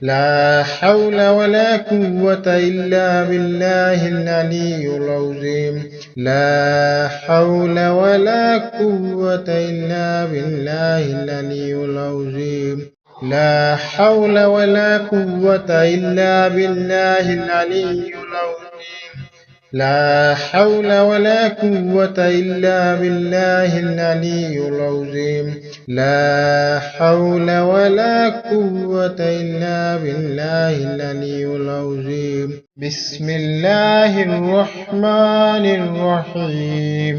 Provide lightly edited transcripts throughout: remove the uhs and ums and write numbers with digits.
لا حول ولا قوة إلا بالله العلي العظيم. لا حول ولا قوة إلا بالله العلي العظيم. لا حول ولا قوة إلا بالله العلي العظيم. لا حول ولا قوة إلا بالله العلي العظيم. لا حول ولا قوة إلا بالله العلي العظيم. بسم الله الرحمن الرحيم.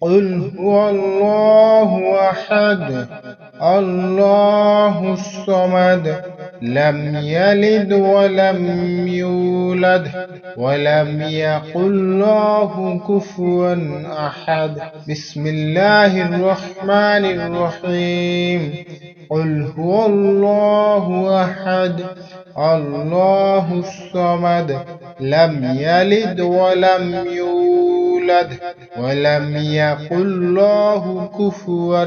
قل هو الله أحد الله الصمد لم يلد ولم يولد ولم يقل له كفوا أحد. بسم الله الرحمن الرحيم. قل هو الله أحد الله الصمد لم يلد ولم يولد ولم يقل له كفوا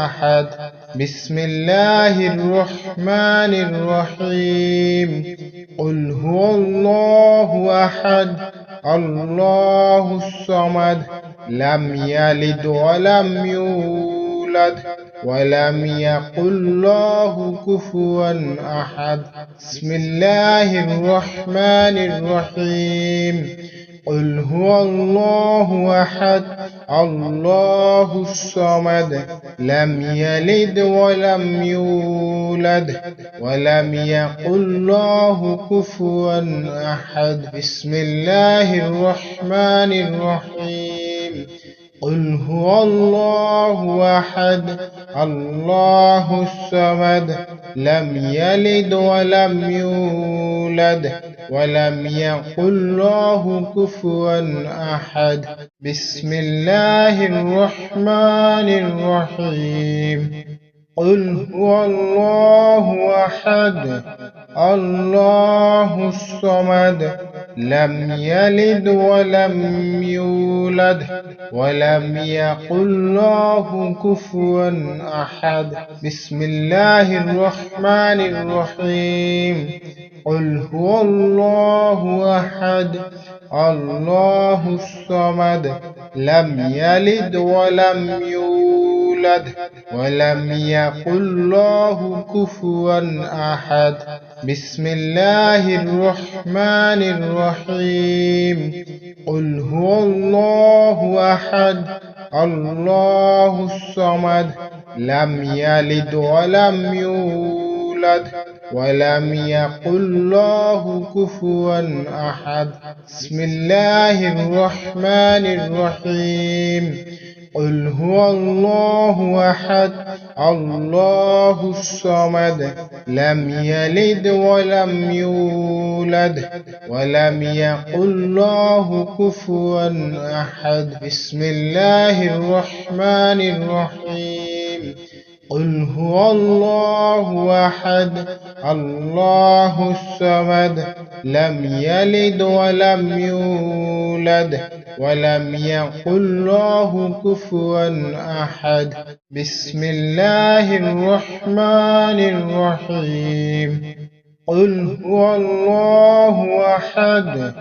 أحد. بسم الله الرحمن الرحيم. قل هو الله أحد الله الصمد لم يلد ولم يولد ولم يقل له كفوا أحد. بسم الله الرحمن الرحيم. قل هو الله أحد الله الصمد لم يلد ولم يولد ولم يقل له كفوا أحد. بسم الله الرحمن الرحيم. قل هو الله أحد الله الصمد لم يلد ولم يولد ولم يقل له كفوا أحد. بسم الله الرحمن الرحيم. قل هو الله أحد الله الصمد لم يلد ولم يولد ولم يقل له كفوا أحد. بسم الله الرحمن الرحيم. قل هو الله أحد الله الصمد لم يلد ولم يولد ولم يقل له كفوا أحد. بسم الله الرحمن الرحيم. قل هو الله أحد الله الصمد لم يلد ولم يولد ولم يقل له كفوا أحد. بسم الله الرحمن الرحيم. قل هو الله أحد الله الصمد لم يلد ولم يولد ولم يقل له كفوا أحد. بسم الله الرحمن الرحيم. قل هو الله أحد الله الصمد لم يلد ولم يولد ولم يقل له كفوا أحد. بسم الله الرحمن الرحيم. قل هو الله أحد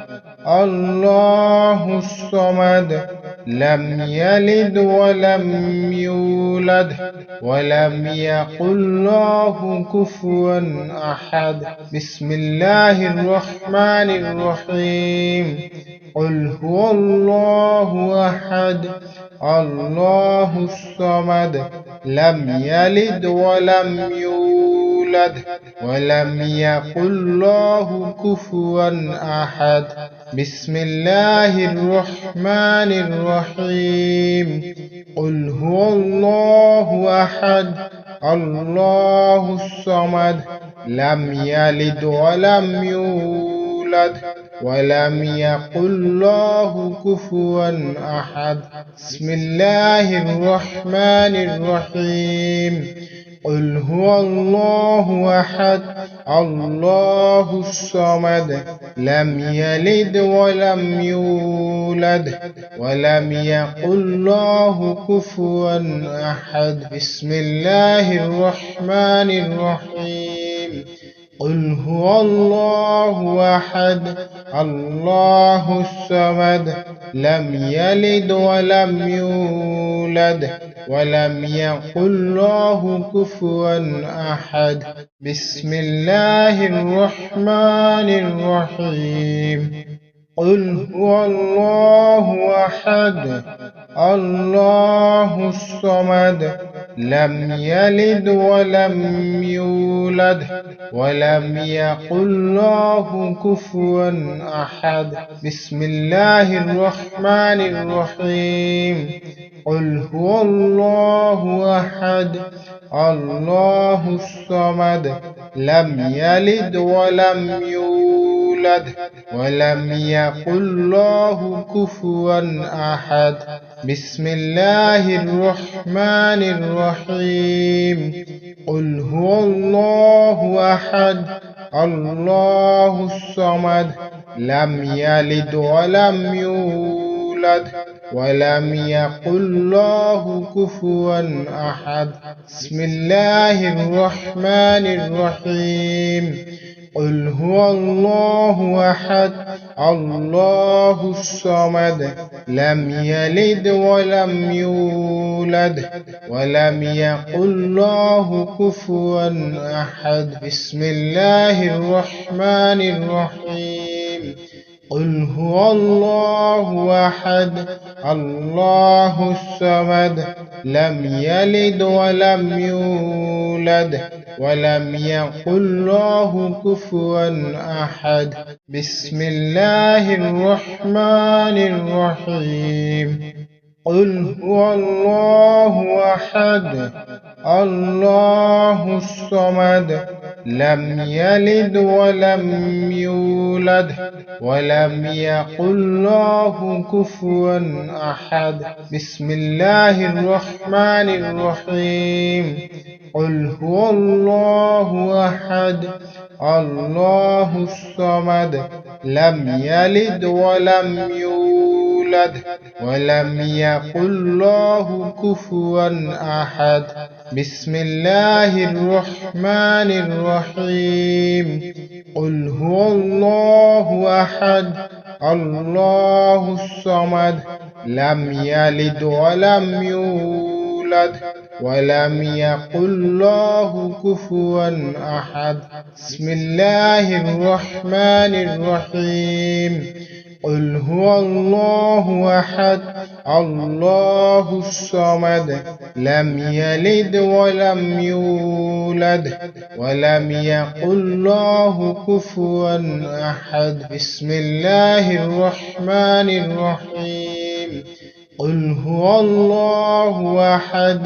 الله الصمد لم يلد ولم يولد ولم يقل له كفوا أحد. بسم الله الرحمن الرحيم. قل هو الله أحد الله الصمد لم يلد ولم يولد ولم يقل له كفوا أحد. بسم الله الرحمن الرحيم. قل هو الله أحد الله الصمد لم يلد ولم يولد ولم يقل له كفوا أحد. بسم الله الرحمن الرحيم. قل هو الله أحد الله الصمد لم يلد ولم يولد ولم يقل له كفوا أحد. بسم الله الرحمن الرحيم. قل هو الله أحد الله الصمد لم يلد ولم يولد ولم يكن له كفوا أحد. بسم الله الرحمن الرحيم. قل هو الله أحد الله الصمد لم يلد ولم يولد ولم يكن له كفوا أحد. بسم الله الرحمن الرحيم. قل هو الله أحد الله الصمد لم يلد ولم يولد ولم يكن له كفوا أحد. بسم الله الرحمن الرحيم. قل هو الله أحد الله الصمد لم يلد ولم يولد ولم يكن له كفوا أحد. بسم الله الرحمن الرحيم. قل هو الله أحد الله الصمد لم يلد ولم يولد ولم يكن له كفوا أحد. بسم الله الرحمن الرحيم. قل هو الله أحد الله الصمد لم يلد ولم يولد ولم يكن له كفوا أحد. بسم الله الرحمن الرحيم. قل هو الله أحد الله الصمد لم يلد ولم يولد ولم يكن له كفوا أحد. بسم الله الرحمن الرحيم. قل هو الله أحد الله الصمد لم يلد ولم يولد ولم يكن له كفوا أحد. بسم الله الرحمن الرحيم. قل هو الله أحد الله الصمد لم يلد ولم يولد ولم يكن له كفوا أحد. بسم الله الرحمن الرحيم. قل هو الله أحد الله الصمد لم يلد ولم يولد ولم يكن له كفوا أحد. بسم الله الرحمن الرحيم. قل هو الله أحد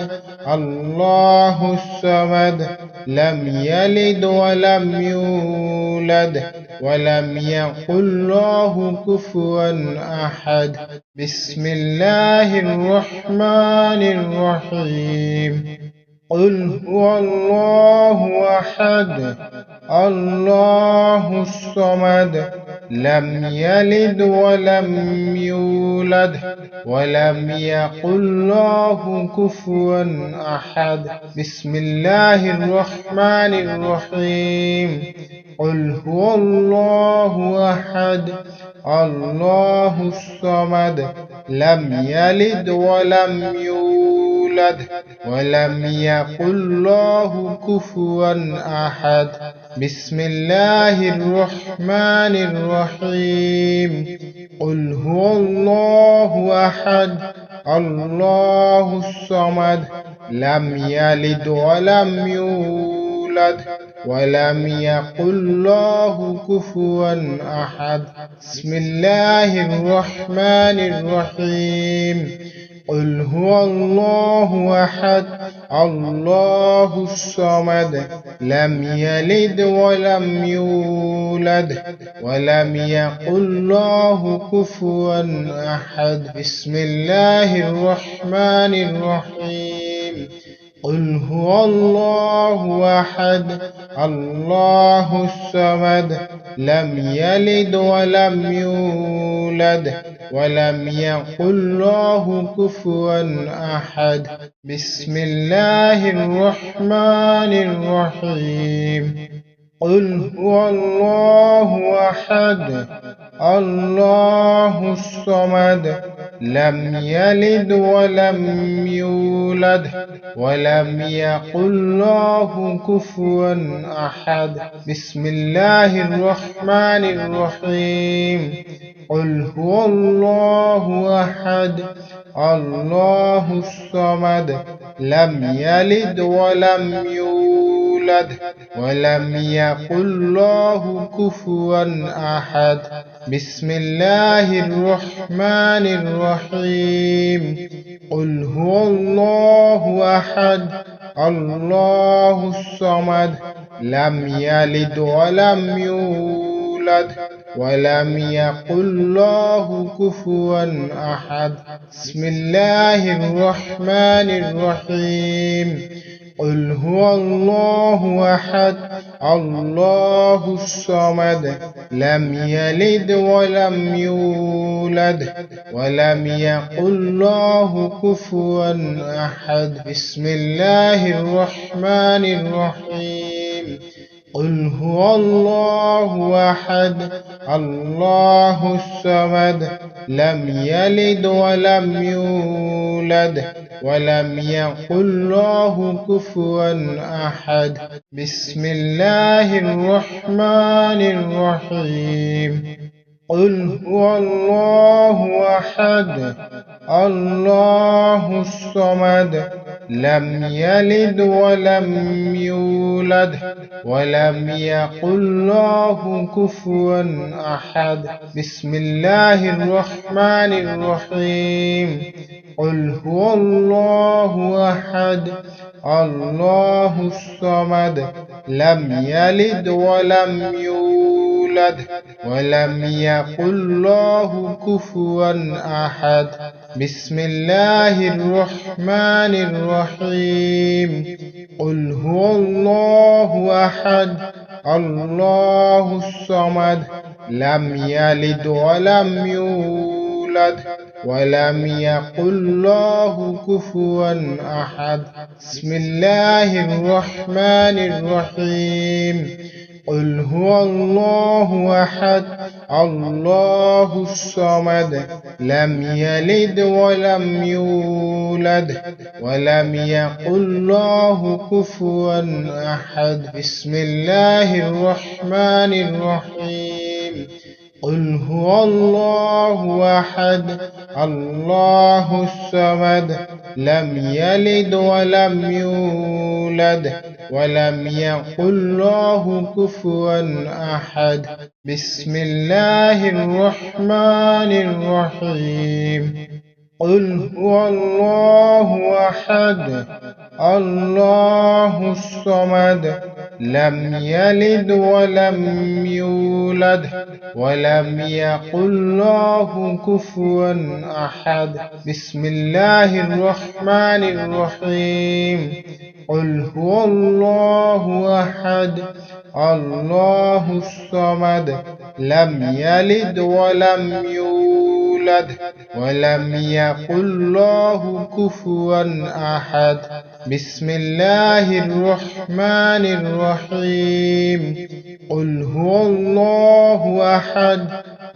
الله الصمد لم يلد ولم يولد ولم يكن له كفوا أحد. بسم الله الرحمن الرحيم. قل هو الله أحد الله الصمد لم يلد ولم يولد ولم يكن له كفوا أحد. بسم الله الرحمن الرحيم. قل هو الله أحد الله الصمد لم يلد ولم يولد ولم يكن له كفوا أحد. بسم الله الرحمن الرحيم. قل هو الله أحد الله الصمد لم يلد ولم يولد ولم يكن له كفوا أحد. بسم الله الرحمن الرحيم. قل هو الله أحد الله الصمد لم يلد ولم يولد ولم يكن له كفوا أحد. بسم الله الرحمن الرحيم. قل هو الله أحد الله الصمد لم يلد ولم يولد ولم يكن له كفوا أحد. بسم الله الرحمن الرحيم. قل هو الله أحد الله الصمد لم يلد ولم يولد ولم يقل له كفوا أحد. بسم الله الرحمن الرحيم. قل هو الله أحد الله الصمد لم يلد ولم يولد ولم يقل له كفوا أحد. بسم الله الرحمن الرحيم. قل هو الله أحد الله الصمد لم يلد ولم يولد ولم يقل له كفوا أحد. بسم الله الرحمن الرحيم. قل هو الله أحد الله الصمد لم يلد ولم يولد ولم يقل له كفوا أحد. بسم الله الرحمن الرحيم. قل هو الله أحد الله الصمد لم يلد ولم يولد ولم يقل له كفوا أحد. بسم الله الرحمن الرحيم. قل هو الله أحد الله الصمد لم يلد ولم يولد ولم يقل له كفوا أحد. بسم الله الرحمن الرحيم. قل هو الله أحد الله الصمد لم يلد ولم يولد ولم يقل له كفوا أحد. بسم الله الرحمن الرحيم. قل هو الله أحد الله الصمد لم يلد ولم يولد ولم يقل له كفوا أحد. بسم الله الرحمن الرحيم. قل هو الله أحد الله الصمد لم يلد ولم يولد ولم يقل له كفوا أحد. بسم الله الرحمن الرحيم. قل هو الله أحد الله الصمد لم يلد ولم يولد ولم يقل له كفوا أحد. بسم الله الرحمن الرحيم. قل هو الله أحد الله الصمد لم يلد ولم يولد ولم يقل له كفوا أحد. بسم الله الرحمن الرحيم. قل هو الله أحد الله الصمد لم يلد ولم يولد ولم يقل له كفوا أحد. بسم الله الرحمن الرحيم. قل هو الله أحد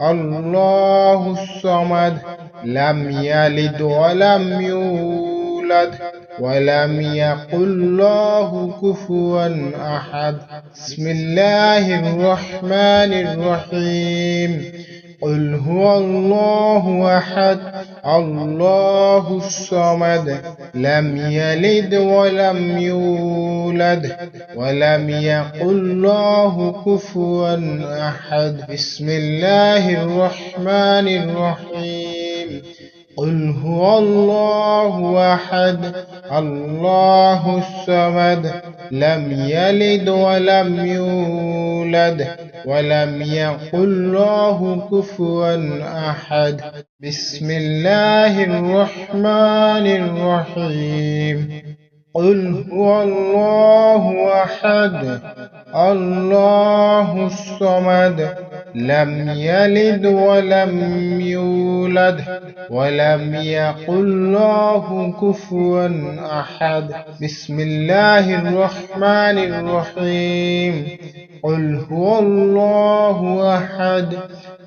الله الصمد لم يلد ولم يولد ولم يقل له كفوا أحد. بسم الله الرحمن الرحيم. قل هو الله أحد الله الصمد لم يلد ولم يولد ولم يقل له كفوا أحد. بسم الله الرحمن الرحيم. قل هو الله أحد الله الصمد لم يلد ولم يولد ولم يقل له كفوا أحد. بسم الله الرحمن الرحيم. قل هو الله أحد الله الصمد لم يلد ولم يولد ولم يقل له كفوا أحد. بسم الله الرحمن الرحيم. قل هو الله أحد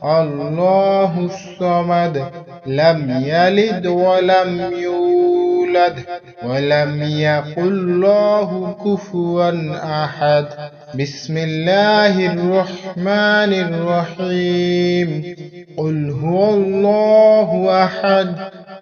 الله الصمد لم يلد ولم يولد ولم يكن له كفوا أحد. بسم الله الرحمن الرحيم. قل هو الله أحد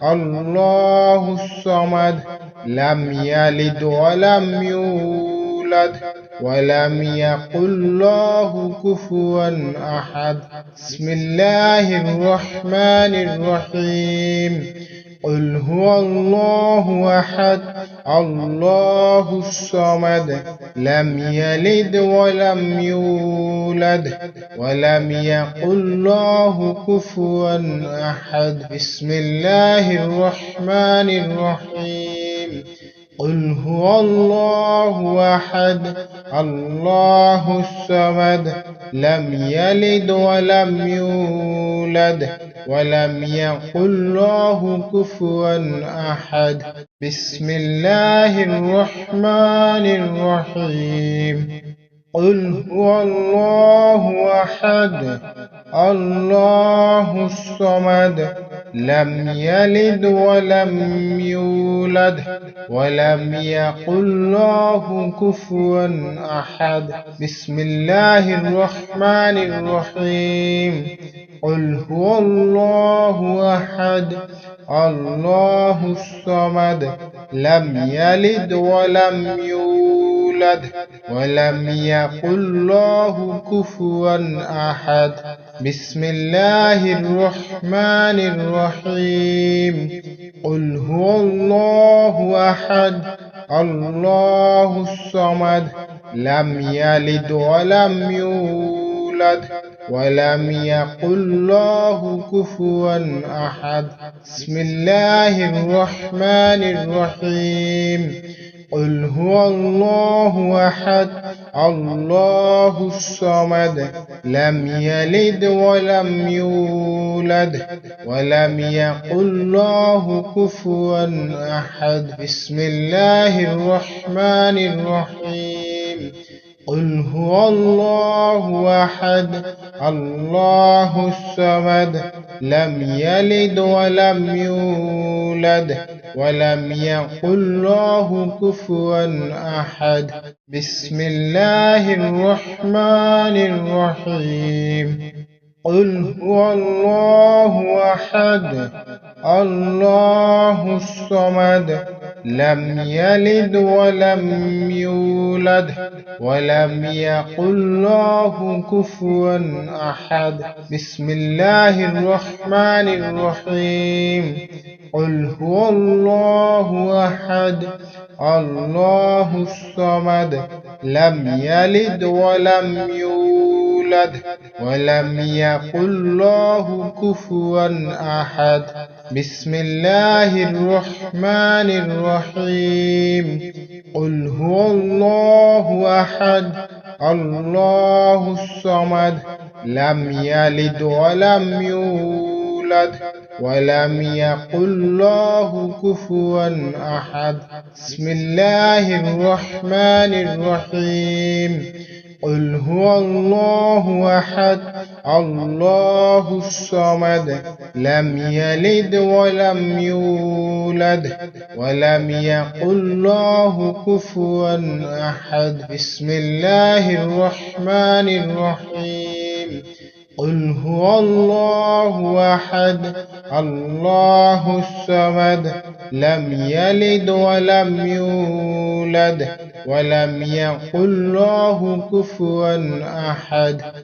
الله الصمد لم يلد ولم يولد ولم يكن له كفوا أحد. بسم الله الرحمن الرحيم. قل هو الله أحد الله الصمد لم يلد ولم يولد ولم يكن له كفوا أحد. بسم الله الرحمن الرحيم. قل هو الله أحد الله الصمد لم يلد ولم يولد ولم يكن له كفوا أحد. بسم الله الرحمن الرحيم. قل هو الله أحد الله الصمد لم يلد ولم يولد ولم يكن له كفوا أحد. بسم الله الرحمن الرحيم. قل هو الله أحد الله الصمد لم يلد ولم يولد ولم يكن له كفوا أحد. بسم الله الرحمن الرحيم. قل هو الله أحد الله الصمد لم يلد ولم يولد ولم يكن له كفوا أحد. بسم الله الرحمن الرحيم. قل هو الله أحد الله الصمد لم يلد ولم يولد ولم يكن له كفوا أحد. بسم الله الرحمن الرحيم. قل هو الله أحد الله الصمد لم يلد ولم يولد ولم يكن له كفوا أحد. بسم الله الرحمن الرحيم. قل هو الله أحد الله الصمد لم يلد ولم يولد ولم يكن له كفوا أحد. بسم الله الرحمن الرحيم. قل هو الله أحد الله الصمد لم يلد ولم يولد ولم يكن له كفوا أحد. بسم الله الرحمن الرحيم. قل هو الله أحد الله الصمد لم يلد ولم يولد ولم يكن له كفوا أحد. بسم الله الرحمن الرحيم. قل هو الله أحد الله الصمد لم يلد ولم يولد ولم يكن له كفوا أحد. بسم الله الرحمن الرحيم. قل هو الله أحد الله الصمد لم يلد ولم يولد ولم يكن له كفوا أحد.